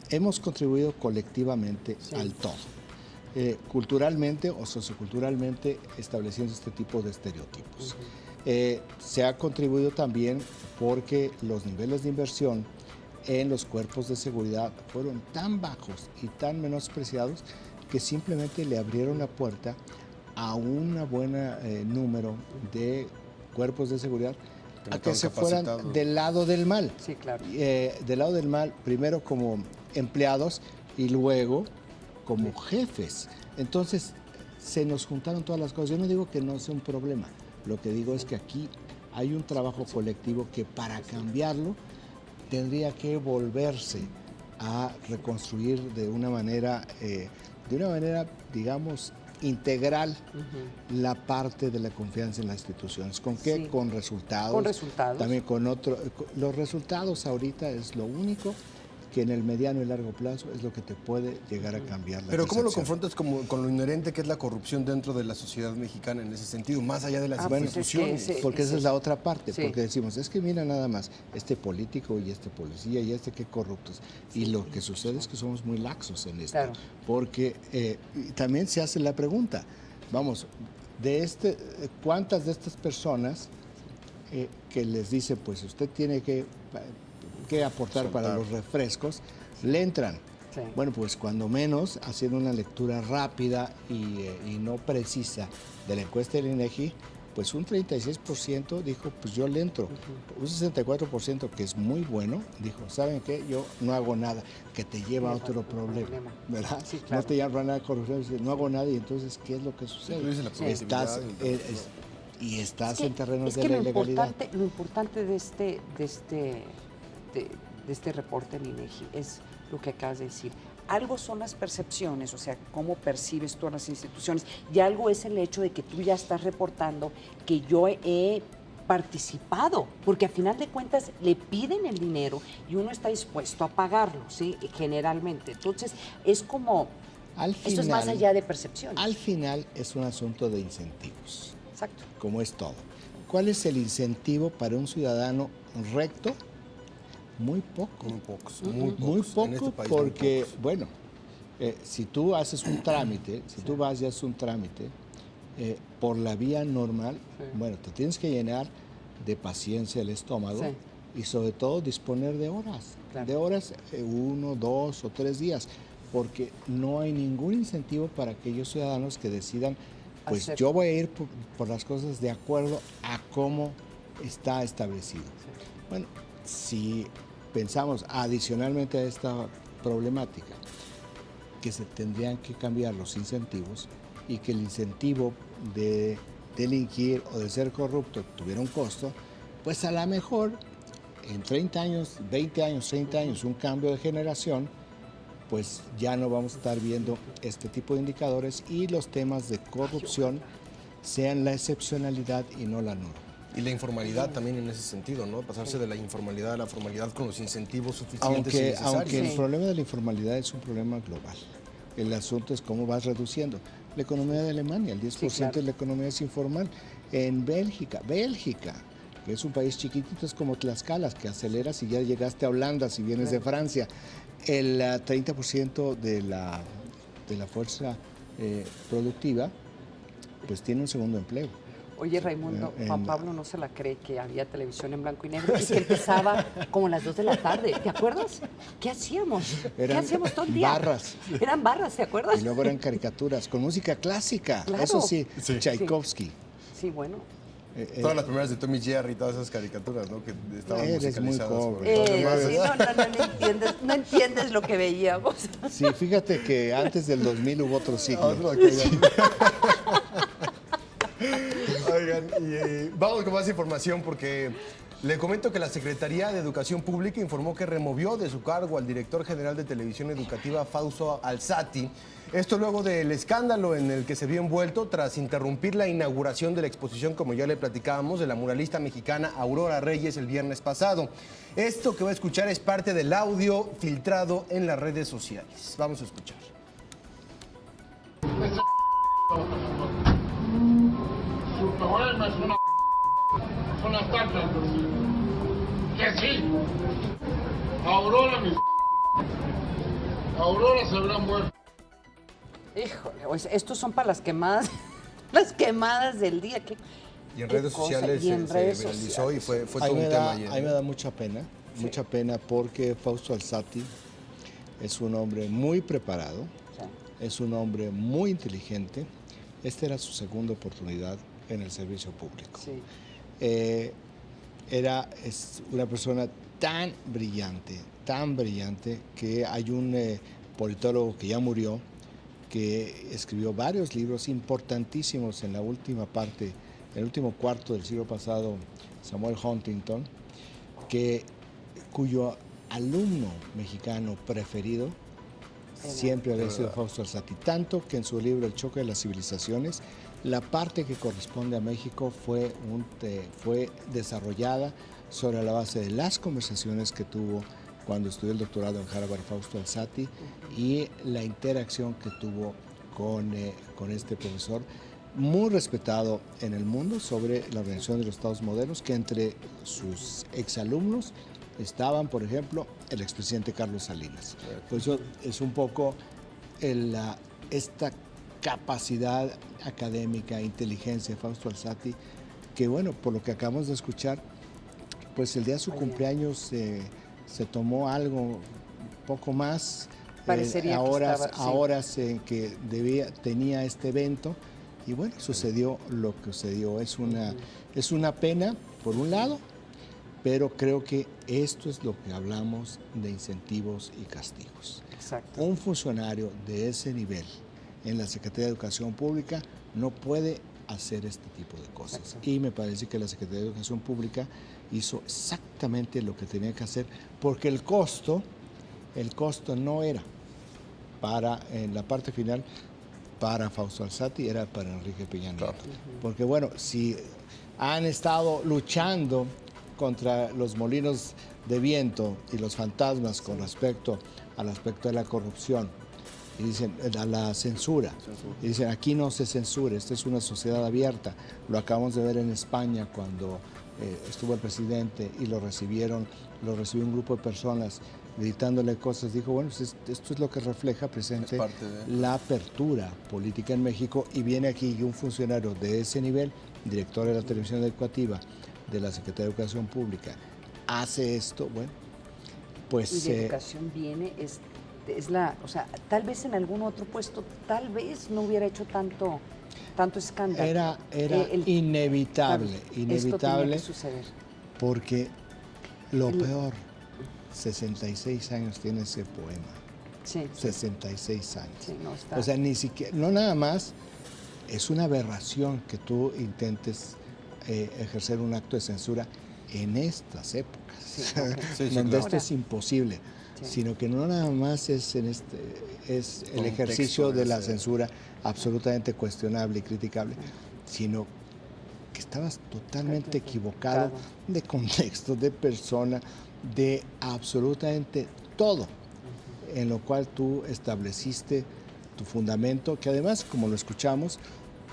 hemos contribuido colectivamente al todo. Culturalmente o socioculturalmente estableciendo este tipo de estereotipos. Se ha contribuido también porque los niveles de inversión en los cuerpos de seguridad fueron tan bajos y tan menospreciados que simplemente le abrieron la puerta a un buen número de cuerpos de seguridad a que se fueran del lado del mal. Sí, claro. Del lado del mal, primero como empleados y luego como jefes. Entonces, se nos juntaron todas las cosas. Yo no digo que no sea un problema. Lo que digo es que aquí hay un trabajo colectivo que para cambiarlo tendría que volverse a reconstruir de una manera, digamos, integral la parte de la confianza en las instituciones. ¿Con qué? Sí. Con resultados. Con resultados. También con los resultados ahorita es lo único que en el mediano y largo plazo es lo que te puede llegar a cambiar la Pero ¿cómo lo percepción? confrontas con lo inherente que es la corrupción dentro de la sociedad mexicana en ese sentido, más allá de las instituciones? Porque esa es la otra parte, porque decimos, es que mira nada más, este político y este policía y este qué corruptos. Y lo que sucede es que somos muy laxos en esto, porque también se hace la pregunta, vamos, ¿cuántas de estas personas que les dice, pues usted tiene que aportar para los refrescos, le entran? Sí. Bueno, pues cuando menos, haciendo una lectura rápida y no precisa de la encuesta del INEGI, pues un 36% dijo, pues yo le entro. Un 64%, que es muy bueno, dijo, ¿saben qué? Yo no hago nada, que te lleva a otro problema, ¿verdad? Sí, claro. No te lleva a nada de corrupción, no hago nada, y entonces, ¿qué es lo que sucede? Estás en terrenos de la ilegalidad. Lo importante de este reporte del INEGI es lo que acabas de decir. Algo son las percepciones, o sea, cómo percibes tú a las instituciones, y algo es el hecho de que tú ya estás reportando que yo he participado, porque a final de cuentas le piden el dinero y uno está dispuesto a pagarlo, ¿sí? Generalmente. Entonces, es como, esto es más allá de percepciones. Al final es un asunto de incentivos. Exacto. Como es todo. ¿Cuál es el incentivo para un ciudadano recto? Muy poco. Muy pocos. Muy poco, En este país, porque, muy pocos. bueno, si tú haces un trámite, si tú vas y haces un trámite por la vía normal, bueno, te tienes que llenar de paciencia el estómago y sobre todo disponer de horas. De horas, 1, 2 o 3 días, porque no hay ningún incentivo para aquellos ciudadanos que decidan, pues yo voy a ir por las cosas de acuerdo a cómo está establecido. Bueno, si pensamos adicionalmente a esta problemática, que se tendrían que cambiar los incentivos y que el incentivo de delinquir o de ser corrupto tuviera un costo, pues a lo mejor en 30 años, 20 años, 30 años, un cambio de generación, pues ya no vamos a estar viendo este tipo de indicadores y los temas de corrupción sean la excepcionalidad y no la norma. Y la informalidad también en ese sentido, ¿no? Pasarse de la informalidad a la formalidad con los incentivos suficientes y necesarios. Aunque el problema de la informalidad es un problema global. El asunto es cómo vas reduciendo. La economía de Alemania, el 10% de la economía es informal. En Bélgica, que es un país chiquitito, es como Tlaxcala, que aceleras y ya llegaste a Holanda si vienes de Francia. El 30% de la fuerza productiva pues tiene un segundo empleo. Oye, Raimundo, Juan Pablo no se la cree que había televisión en blanco y negro y que empezaba como a las 2 de la tarde. ¿Te acuerdas? ¿Qué hacíamos? ¿Qué hacíamos todo el día? Barras. Eran barras, ¿te acuerdas? Y luego eran caricaturas con música clásica. Claro. Eso sí, Tchaikovsky. Sí, bueno. Todas las primeras de Tommy Jerry y todas esas caricaturas, ¿no? Que estaban musicalizadas. No entiendes lo que veíamos. Sí, fíjate que antes del 2000 hubo otro ciclo. Oigan, y vamos con más información porque le comento que la Secretaría de Educación Pública informó que removió de su cargo al director general de Televisión Educativa, Fausto Alzati. Esto luego del escándalo en el que se vio envuelto tras interrumpir la inauguración de la exposición, como ya le platicábamos, de la muralista mexicana Aurora Reyes el viernes pasado. Esto que va a escuchar es parte del audio filtrado en las redes sociales. Vamos a escuchar. Su poema es una estatua. Que sí. Aurora, Aurora se habrá muerto. Híjole, estos son para las quemadas del día. Y en redes sociales se viralizó y fue todo un tema ayer. A mí me da mucha pena porque Fausto Alzati es un hombre muy preparado, es un hombre muy inteligente. Esta era su segunda oportunidad en el servicio público. Es una persona tan brillante, que hay un politólogo que ya murió, que escribió varios libros importantísimos en la última parte, en el último cuarto del siglo pasado, Samuel Huntington, cuyo alumno mexicano preferido siempre había sido Fausto Alzati, tanto que en su libro El choque de las civilizaciones, la parte que corresponde a México fue desarrollada sobre la base de las conversaciones que tuvo cuando estudió el doctorado en Harvard Fausto Alzati y la interacción que tuvo con este profesor muy respetado en el mundo sobre la Organización de los Estados Modernos, que entre sus exalumnos estaban, por ejemplo, el expresidente Carlos Salinas. Por eso es un poco esta capacidad académica, inteligencia de Fausto Alzati, que bueno, por lo que acabamos de escuchar, pues el día de su cumpleaños se tomó algo un poco más, Parecería horas en que tenía este evento, y bueno, sucedió lo que sucedió. Es una pena, por un lado, pero creo que esto es lo que hablamos de incentivos y castigos. Exacto. Un funcionario de ese nivel en la Secretaría de Educación Pública no puede hacer este tipo de cosas. Exacto. Y me parece que la Secretaría de Educación Pública hizo exactamente lo que tenía que hacer, porque el costo el costo no era para, en la parte final, para Fausto Alzati, era para Enrique Peña Nieto. Porque bueno, si han estado luchando contra los molinos de viento y los fantasmas con respecto al aspecto de la corrupción, y dicen, a la censura, y dicen, aquí no se censura, esta es una sociedad abierta. Lo acabamos de ver en España cuando estuvo el presidente y lo recibió un grupo de personas gritándole cosas. Dijo, bueno, pues esto es lo que refleja precisamente la apertura política en México, y viene aquí un funcionario de ese nivel, director de la televisión educativa, de la Secretaría de Educación Pública, hace esto, bueno, pues... Y de educación viene, es la, o sea, tal vez en algún otro puesto, tal vez no hubiera hecho tanto escándalo. Era inevitable, claro, inevitable, esto tenía que suceder. Porque lo peor, 66 años tiene ese poema. Sí. 66 años. Sí, no está. O sea, ni siquiera, no nada más, es una aberración que tú intentes ejercer un acto de censura en estas épocas, donde esto es imposible, sino que no nada más es el ejercicio de la censura absolutamente cuestionable y criticable, sino que estabas totalmente equivocado de contexto, de persona, de absolutamente todo, en lo cual tú estableciste tu fundamento, que además, como lo escuchamos,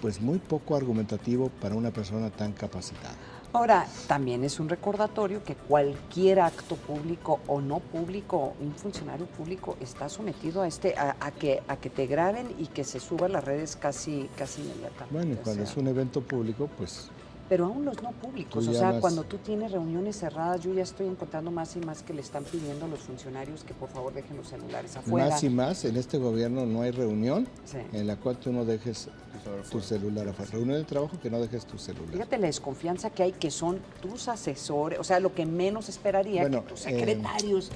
pues muy poco argumentativo para una persona tan capacitada. Ahora, también es un recordatorio que cualquier acto público o no público, un funcionario público está sometido a que te graben y que se suba a las redes casi inmediatamente. Bueno, y cuando es un evento público, pues... Pero aún los no públicos, o sea, cuando tú tienes reuniones cerradas, yo ya estoy encontrando más y más que le están pidiendo a los funcionarios que por favor dejen los celulares afuera. Más y más, en este gobierno no hay reunión en la cual tú no dejes tu celular afuera. Reunión de trabajo que no dejes tu celular. Fíjate la desconfianza que hay, que son tus asesores, o sea, lo que menos esperaría que tus secretarios.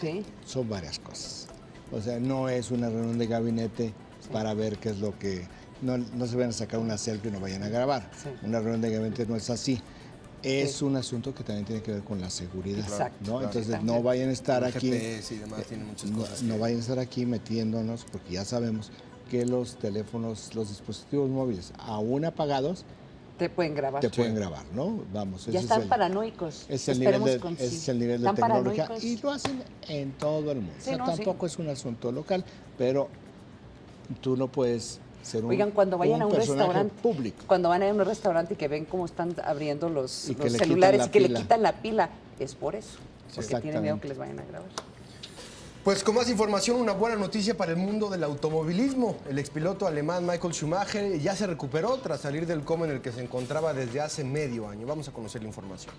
¿Sí? Son varias cosas. O sea, no es una reunión de gabinete para ver qué es lo que... No se vayan a sacar una selfie y no vayan a grabar. Una reunión de gabinete no es así. Es un asunto que también tiene que ver con la seguridad. Exacto, ¿no? Entonces no vayan a estar aquí. GPS y demás, tiene muchas cosas. No vayan a estar aquí metiéndonos, porque ya sabemos que los teléfonos, los dispositivos móviles, aún apagados, te pueden grabar. Te pueden grabar, ¿no? Vamos. Ya están paranoicos. Es el nivel de tecnología y lo hacen en todo el mundo. Sí, tampoco es un asunto local, pero tú no puedes ser cuando vayan a un restaurante público. Cuando van a un restaurante y que ven cómo están abriendo los celulares y que le quitan la pila, es por eso, porque tienen miedo que les vayan a grabar. Pues con más información, una buena noticia para el mundo del automovilismo. El expiloto alemán Michael Schumacher ya se recuperó tras salir del coma en el que se encontraba desde hace medio año. Vamos a conocer la información.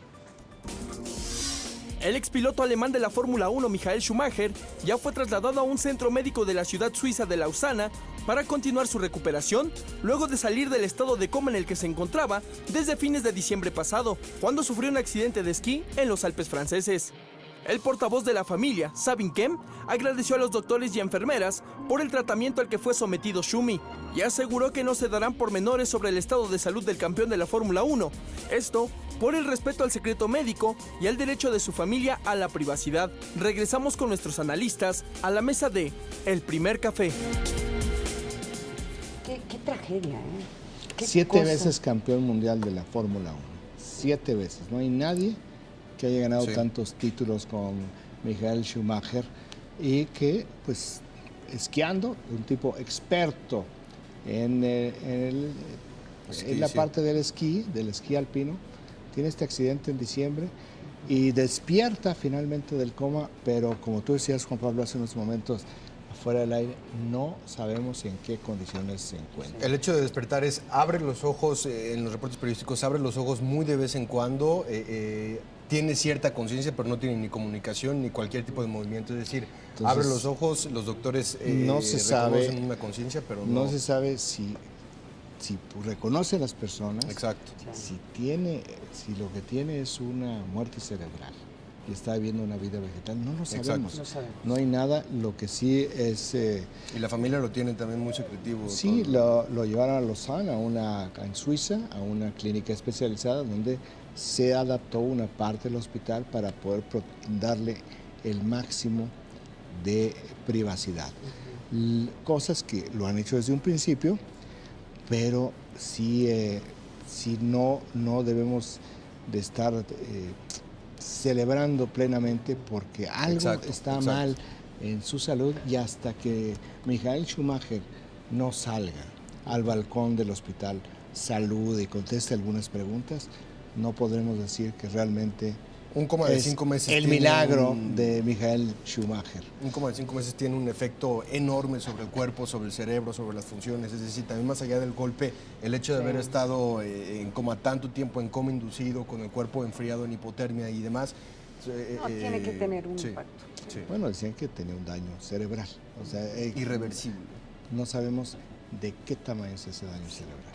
El expiloto alemán de la Fórmula 1, Michael Schumacher, ya fue trasladado a un centro médico de la ciudad suiza de Lausana para continuar su recuperación, luego de salir del estado de coma en el que se encontraba desde fines de diciembre pasado, cuando sufrió un accidente de esquí en los Alpes franceses. El portavoz de la familia, Sabine Kem, agradeció a los doctores y enfermeras por el tratamiento al que fue sometido Schumi y aseguró que no se darán pormenores sobre el estado de salud del campeón de la Fórmula 1. Esto por el respeto al secreto médico y al derecho de su familia a la privacidad. Regresamos con nuestros analistas a la mesa de El Primer Café. Qué tragedia, ¿eh? 7 veces campeón mundial de la Fórmula 1. 7 veces. No hay nadie que haya ganado tantos títulos con Michael Schumacher y que, pues, esquiando, un tipo experto en la parte del esquí alpino, tiene este accidente en diciembre y despierta finalmente del coma, pero como tú decías, Juan Pablo, hace unos momentos, afuera del aire, no sabemos en qué condiciones se encuentra. El hecho de despertar abre los ojos, en los reportes periodísticos, abre los ojos muy de vez en cuando, tiene cierta conciencia, pero no tiene ni comunicación ni cualquier tipo de movimiento. Es decir, entonces, abre los ojos, los doctores no se sabe, reconocen una conciencia, pero no se sabe si reconoce a las personas, exacto, si lo que tiene es una muerte cerebral y está viviendo una vida vegetal, no lo sabemos. No hay nada, lo que sí es... y la familia lo tiene también muy secretivo. Sí, lo llevaron a Lausanne, en Suiza, a una clínica especializada donde se adaptó una parte del hospital para poder darle el máximo de privacidad. Cosas que lo han hecho desde un principio, pero sí no debemos de estar celebrando plenamente porque algo está mal en su salud, y hasta que Michael Schumacher no salga al balcón del hospital, salude y conteste algunas preguntas, no podremos decir que realmente un coma de 5 meses el milagro de Michael Schumacher. Un coma de 5 meses tiene un efecto enorme sobre el cuerpo, sobre el cerebro, sobre las funciones. Es decir, también más allá del golpe, el hecho de haber estado en coma tanto tiempo, en coma inducido, con el cuerpo enfriado en hipotermia y demás. Tiene que tener un impacto. Sí. Bueno, decían que tenía un daño cerebral. O sea, irreversible. No sabemos de qué tamaño es ese daño cerebral.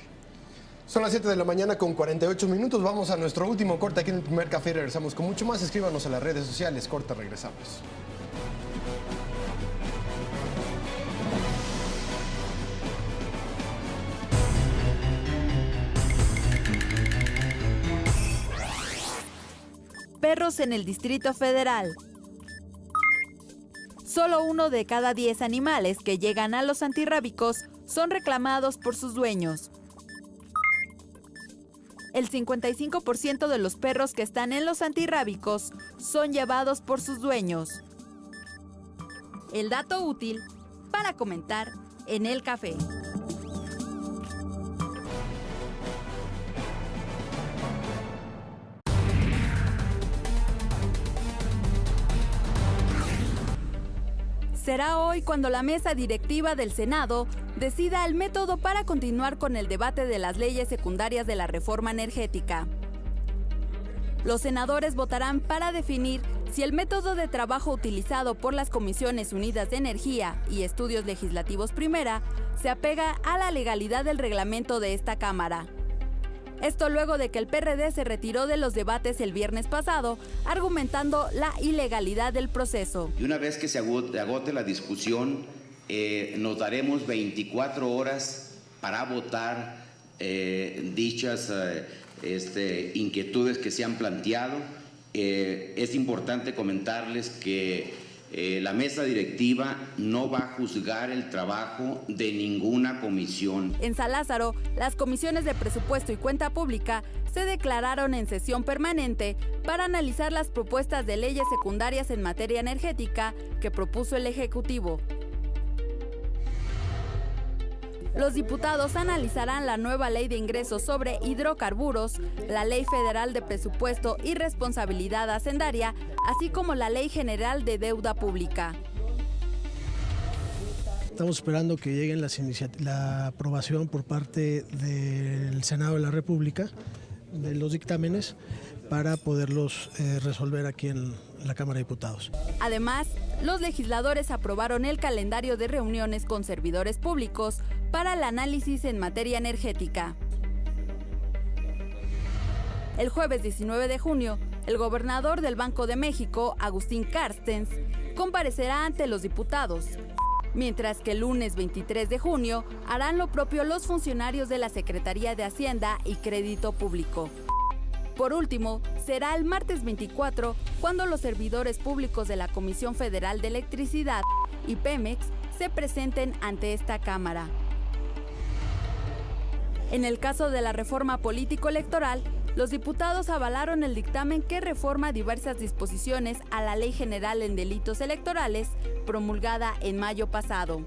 Son las 7 de la mañana con 48 minutos. Vamos a nuestro último corte aquí en el Primer Café. Regresamos con mucho más. Escríbanos a las redes sociales. Corta, regresamos. Perros en el Distrito Federal. Solo 1 de cada 10 animales que llegan a los antirrábicos son reclamados por sus dueños. El 55% de los perros que están en los antirrábicos son llevados por sus dueños. El dato útil para comentar en el café. Será hoy cuando la mesa directiva del Senado decida el método para continuar con el debate de las leyes secundarias de la reforma energética. Los senadores votarán para definir si el método de trabajo utilizado por las Comisiones Unidas de Energía y Estudios Legislativos Primera se apega a la legalidad del reglamento de esta Cámara. Esto luego de que el PRD se retiró de los debates el viernes pasado, argumentando la ilegalidad del proceso. Y una vez que se agote la discusión, nos daremos 24 horas para votar dichas inquietudes que se han planteado. Es importante comentarles que la mesa directiva no va a juzgar el trabajo de ninguna comisión. En San Lázaro, las comisiones de presupuesto y cuenta pública se declararon en sesión permanente para analizar las propuestas de leyes secundarias en materia energética que propuso el Ejecutivo. Los diputados analizarán la nueva ley de ingresos sobre hidrocarburos, la ley federal de presupuesto y responsabilidad hacendaria, así como la ley general de deuda pública. Estamos esperando que lleguen la aprobación por parte del Senado de la República de los dictámenes para poderlos resolver aquí en la Cámara de Diputados. Además, los legisladores aprobaron el calendario de reuniones con servidores públicos para el análisis en materia energética. El jueves 19 de junio, el gobernador del Banco de México, Agustín Carstens, comparecerá ante los diputados, mientras que el lunes 23 de junio harán lo propio los funcionarios de la Secretaría de Hacienda y Crédito Público. Por último, será el martes 24 cuando los servidores públicos de la Comisión Federal de Electricidad y Pemex se presenten ante esta Cámara. En el caso de la reforma político-electoral, los diputados avalaron el dictamen que reforma diversas disposiciones a la Ley General en Delitos Electorales, promulgada en mayo pasado.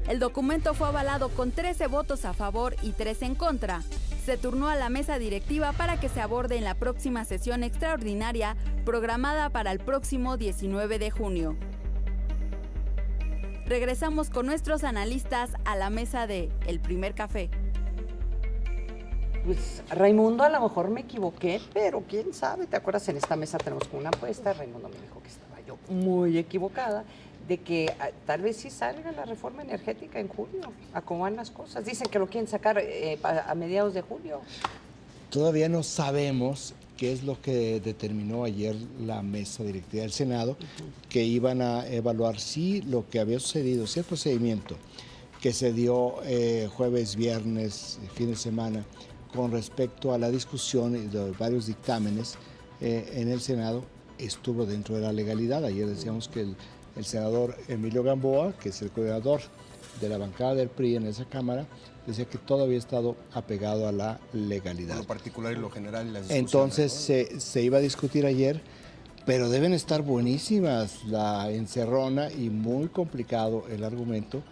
El documento fue avalado con 13 votos a favor y 3 en contra. Se turnó a la mesa directiva para que se aborde en la próxima sesión extraordinaria programada para el próximo 19 de junio. Regresamos con nuestros analistas a la mesa de El Primer Café. Pues Raimundo, a lo mejor me equivoqué, pero quién sabe. ¿Te acuerdas? En esta mesa tenemos una apuesta. Raimundo me dijo que estaba yo muy equivocada, de que tal vez sí salga la reforma energética en junio, a cómo van las cosas. Dicen que lo quieren sacar a mediados de julio. Todavía no sabemos qué es lo que determinó ayer la mesa directiva del Senado, que iban a evaluar si lo que había sucedido, si el procedimiento que se dio jueves, viernes, fin de semana, con respecto a la discusión de varios dictámenes en el Senado, estuvo dentro de la legalidad. Ayer decíamos que el senador Emilio Gamboa, que es el coordinador de la bancada del PRI en esa Cámara, decía que todo había estado apegado a la legalidad. Lo particular y lo general y las discusiones. Entonces se iba a discutir ayer, pero deben estar buenísimas la encerrona y muy complicado el argumento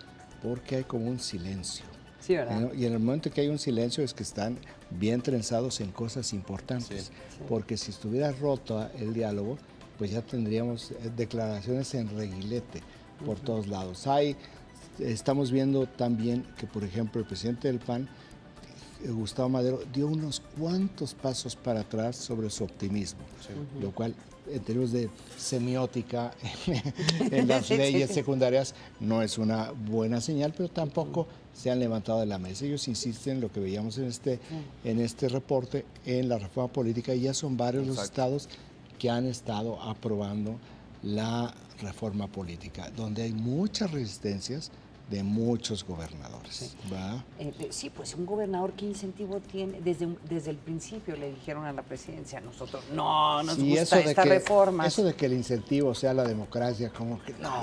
porque hay como un silencio. Sí, ¿verdad? ¿No? Y en el momento que hay un silencio es que están bien trenzados en cosas importantes, Sí. porque si estuviera roto el diálogo, pues ya tendríamos declaraciones en reguilete por todos lados. Estamos viendo también que, por ejemplo, el presidente del PAN, Gustavo Madero, dio unos cuantos pasos para atrás sobre su optimismo, lo cual, en términos de semiótica en las leyes secundarias, no es una buena señal, pero tampoco se han levantado de la mesa. Ellos insisten en lo que veíamos en este reporte, en la reforma política, y ya son varios los estados que han estado aprobando la reforma política, donde hay muchas resistencias de muchos gobernadores. ¿Va? Sí, pues un gobernador, ¿qué incentivo tiene? Desde el principio le dijeron a la presidencia, nosotros no nos gusta esta reforma. Eso de que el incentivo sea la democracia, como que no.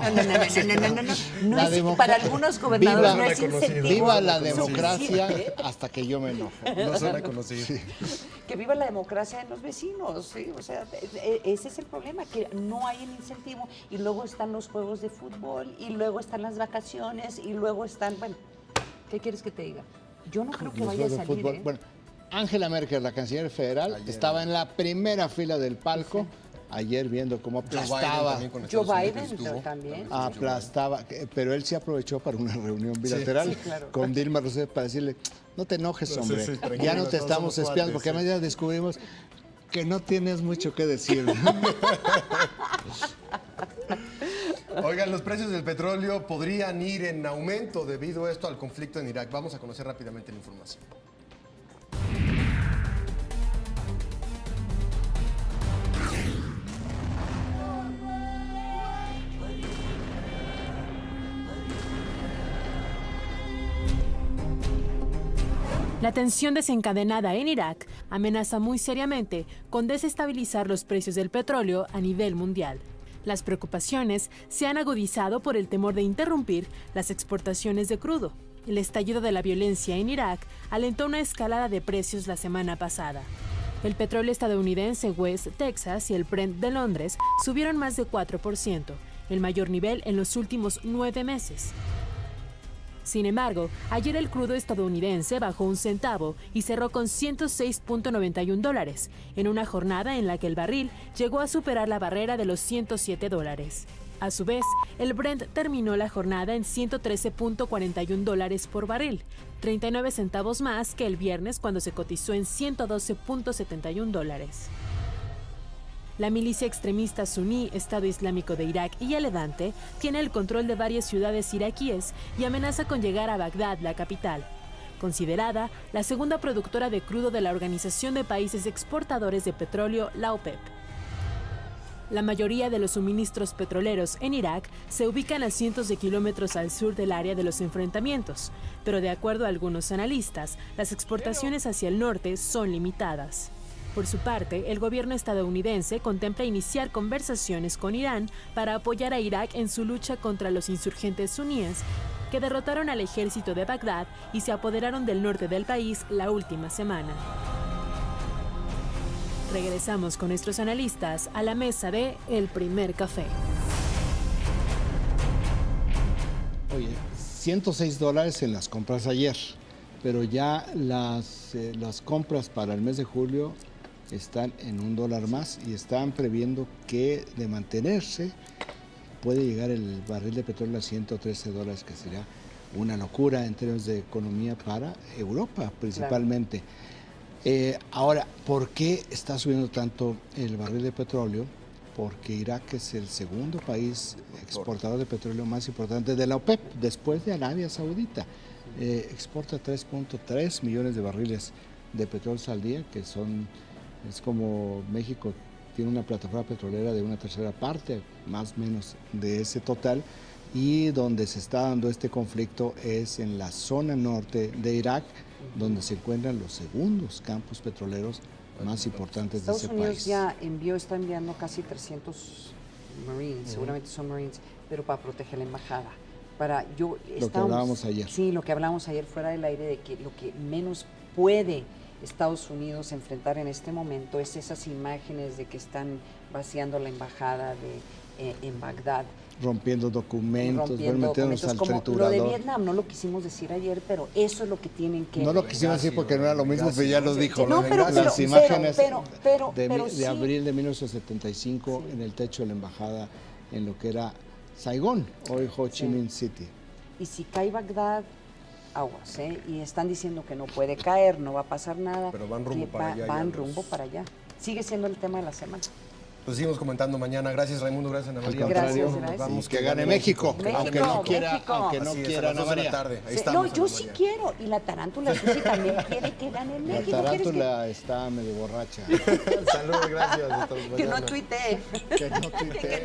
No, para algunos gobernadores no es incentivo. Viva la democracia hasta que yo me enoje. No son reconocidos. Sí. Que viva la democracia de los vecinos, ¿sí? O sea, ese es el problema, que no hay un incentivo, y luego están los juegos de fútbol, y luego están las vacaciones, y luego están, bueno, ¿qué quieres que te diga? Yo no creo que vaya a salir, ¿eh? Bueno, Angela Merkel, la canciller federal, estaba en la primera fila del palco ayer viendo cómo aplastaba. Joe Biden también. Aplastaba, pero él sí aprovechó para una reunión bilateral con Dilma Rousseff para decirle, no te enojes, hombre, ya no te estamos espiando, porque además ya descubrimos que no tienes mucho que decir. Oigan, los precios del petróleo podrían ir en aumento debido a esto al conflicto en Irak. Vamos a conocer rápidamente la información. La tensión desencadenada en Irak amenaza muy seriamente con desestabilizar los precios del petróleo a nivel mundial. Las preocupaciones se han agudizado por el temor de interrumpir las exportaciones de crudo. El estallido de la violencia en Irak alentó una escalada de precios la semana pasada. El petróleo estadounidense West Texas y el Brent de Londres subieron más de 4%, el mayor nivel en los últimos 9 meses. Sin embargo, ayer el crudo estadounidense bajó 1 centavo y cerró con $106.91, en una jornada en la que el barril llegó a superar la barrera de los $107. A su vez, el Brent terminó la jornada en $113.41 por barril, 39 centavos más que el viernes cuando se cotizó en $112.71. La milicia extremista suní Estado Islámico de Irak y el Levante tiene el control de varias ciudades iraquíes y amenaza con llegar a Bagdad, la capital. Considerada la segunda productora de crudo de la Organización de Países Exportadores de Petróleo, la OPEP. La mayoría de los suministros petroleros en Irak se ubican a cientos de kilómetros al sur del área de los enfrentamientos, pero de acuerdo a algunos analistas, las exportaciones hacia el norte son limitadas. Por su parte, el gobierno estadounidense contempla iniciar conversaciones con Irán para apoyar a Irak en su lucha contra los insurgentes suníes que derrotaron al ejército de Bagdad y se apoderaron del norte del país la última semana. Regresamos con nuestros analistas a la mesa de El Primer Café. Oye, $106 en las compras ayer, pero ya las compras para el mes de julio están en $1 más y están previendo que de mantenerse puede llegar el barril de petróleo a $113, que sería una locura en términos de economía para Europa principalmente. Claro. Ahora, ¿por qué está subiendo tanto el barril de petróleo? Porque Irak es el segundo país exportador de petróleo más importante de la OPEP, después de Arabia Saudita. Exporta 3.3 millones de barriles de petróleo al día, que es como México tiene una plataforma petrolera de 1/3 parte, más o menos, de ese total, y donde se está dando este conflicto es en la zona norte de Irak, donde se encuentran los segundos campos petroleros más importantes de ese país. Estados Unidos ya está enviando casi 300 Marines, seguramente son Marines, pero para proteger la embajada. Lo que hablábamos ayer. Sí, lo que hablábamos ayer fuera del aire, de que lo que menos puede Estados Unidos enfrentar en este momento es esas imágenes de que están vaciando la embajada en Bagdad. Rompiendo documentos, metiéndonos al como triturador. Lo de Vietnam no lo quisimos decir ayer, pero eso es lo que tienen que... No lo quisimos decir porque no era lo mismo, pero ya lo dijo. No, las imágenes pero de abril de 1975 en el techo de la embajada en lo que era Saigón, hoy Ho Chi Minh City. Y si cae Bagdad, aguas, y están diciendo que no puede caer, no va a pasar nada. Pero van rumbo para allá. Van rumbo para allá. Sigue siendo el tema de la semana. Pues seguimos comentando mañana. Gracias, Raimundo. Gracias, Ana María. Gracias. Vamos, que gane México. Aunque no quiera Ana María. Tarde. Ahí No, yo sí quiero. Y la tarántula Susi también quiere que gane México. La tarántula está medio borracha. Saludos, gracias. Que no tuitee. Que no tuitee.